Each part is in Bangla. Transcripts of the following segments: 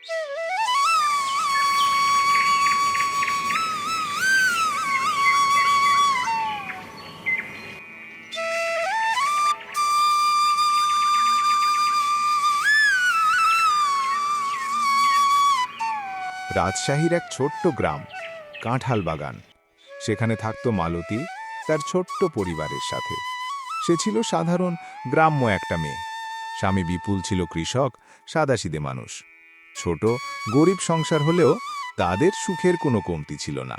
রাজশাহীর এক ছোট্ট গ্রাম, কাঁঠাল বাগান। সেখানে থাকত মালতী তার ছোট্ট পরিবারের সাথে। সে ছিল সাধারণ গ্রাম্য একটা মেয়ে। স্বামী বিপুল ছিল কৃষক, সাদাসিধে মানুষ। ছোট গরিব সংসার হলেও তাদের সুখের কোনো কমতি ছিল না।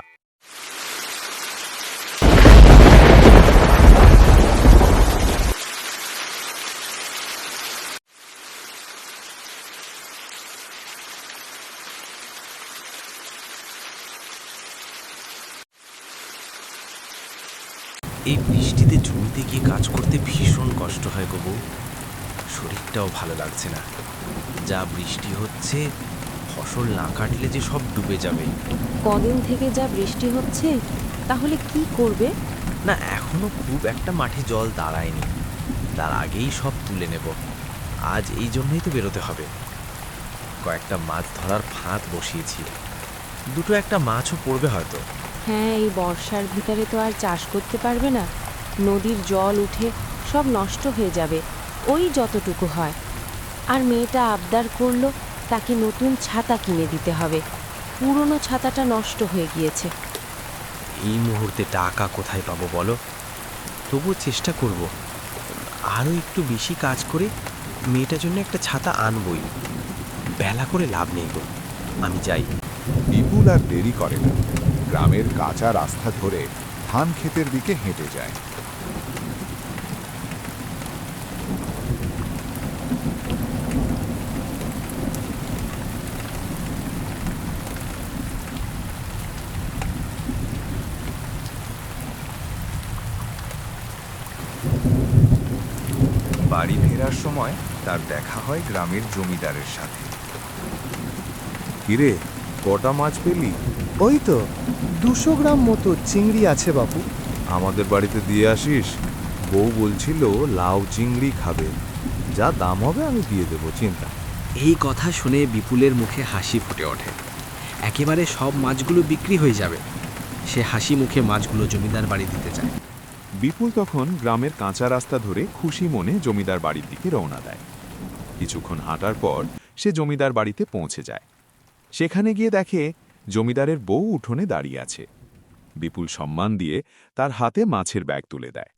এই বৃষ্টিতে জমিতে গিয়ে কাজ করতে ভীষণ কষ্ট হয় গো বউ। শরীরটাও ভালো লাগছে না। যা বৃষ্টি হচ্ছে, ফসল না কাটলে যে সব ডুবে যাবে। কদিন থেকে যা বৃষ্টি হচ্ছে, তাহলে কি করবে? না, এখনো খুব একটা মাঠে জল দাঁড়ায়নি, তার আগেই সব তুলে নেব। আজ এই জন্যই তো বেরোতে হবে। কয়েকটা মাছ ধরার ফাঁদ বসিয়েছি, দুটো একটা মাছও পড়বে হয়তো। হ্যাঁ, এই বর্ষার ভিতরে তো আর চাষ করতে পারবে না। নদীর জল উঠে সব নষ্ট হয়ে যাবে, ওই যতটুকু হয়। আর মেয়েটা আবদার করলো তাকে নতুন ছাতা কিনে দিতে হবে। পুরনো ছাতাটা নষ্ট হয়ে গিয়েছে। এই মুহূর্তে টাকা কোথায় পাবো বলো? তবুও চেষ্টা করব, আরও একটু বেশি কাজ করে মেয়েটার জন্য একটা ছাতা আনবই। বেলা করে লাভ নেই গো, আমি যাই। বিপুল আর দেরি করে না, গ্রামের কাঁচা রাস্তা ধরে ধান ক্ষেতের দিকে হেঁটে যায়। বাড়ি ফেরার সময় তার দেখা হয় গ্রামের জমিদারের সাথে। কিরে, কটা মাছ পেলি? ওই তো 200 গ্রাম মতো চিংড়ি আছে বাপু। আমাদের বাড়িতে দিয়ে আসিস। বউ বলছিল লাউ চিংড়ি খাবে, যা দাম হবে আমি দিয়ে দেবো, চিন্তা। এই কথা শুনে বিপুলের মুখে হাসি ফুটে ওঠে। একেবারে সব মাছগুলো বিক্রি হয়ে যাবে। সে হাসি মুখে মাছগুলো জমিদার বাড়ি দিতে চায়। বিপুল তখন গ্রামের কাঁচা রাস্তা ধরে খুশি মনে জমিদার বাড়ির দিকে রওনা দেয়। কিছুক্ষণ হাঁটার পর সে জমিদার বাড়িতে পৌঁছে যায়। সেখানে গিয়ে দেখে জমিদারের বউ উঠোনে দাঁড়িয়ে আছে। বিপুল সম্মান দিয়ে তার হাতে মাছের ব্যাগ তুলে দেয়।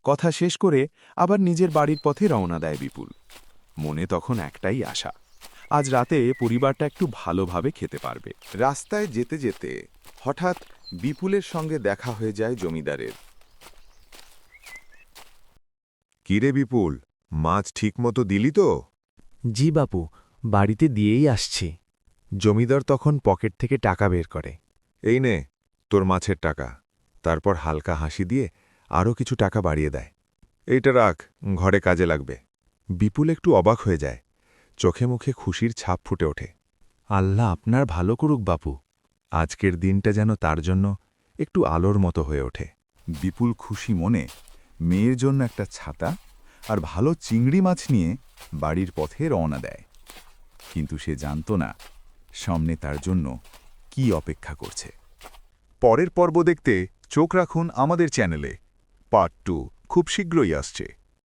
কথা শেষ করে আবার নিজের বাড়ির পথে রওনা দেয় বিপুল। মনে তখন একটাই আশা, আজ রাতে পরিবারটা একটু ভালোভাবে খেতে পারবে। রাস্তায় যেতে যেতে হঠাৎ বিপুলের সঙ্গে দেখা হয়ে যায় জমিদারের। কিরে বিপুল, মাছ ঠিকমতো দিলি তো? জি বাপু, বাড়িতে দিয়েই আসছি। জমিদার তখন পকেট থেকে টাকা বের করে। এই নে তোর মাছের টাকা। তারপর হালকা হাসি দিয়ে আরও কিছু টাকা বাড়িয়ে দেয়। এইটা রাখ, ঘরে কাজে লাগবে। বিপুল একটু অবাক হয়ে যায়, চোখে মুখে খুশির ছাপ ফুটে ওঠে। আল্লাহ আপনার ভালো করুক বাপু। আজকের দিনটা যেন তার জন্য একটু আলোর মতো হয়ে ওঠে। বিপুল খুশি মনে মেয়ের জন্য একটা ছাতা আর ভালো চিংড়ি মাছ নিয়ে বাড়ির পথে রওনা দেয়। কিন্তু সে জানত না সামনে তার জন্য কি অপেক্ষা করছে। পরের পর্ব দেখতে চোখ রাখুন আমাদের চ্যানেলে। পার্ট 2 খুব শীঘ্রই আসছে।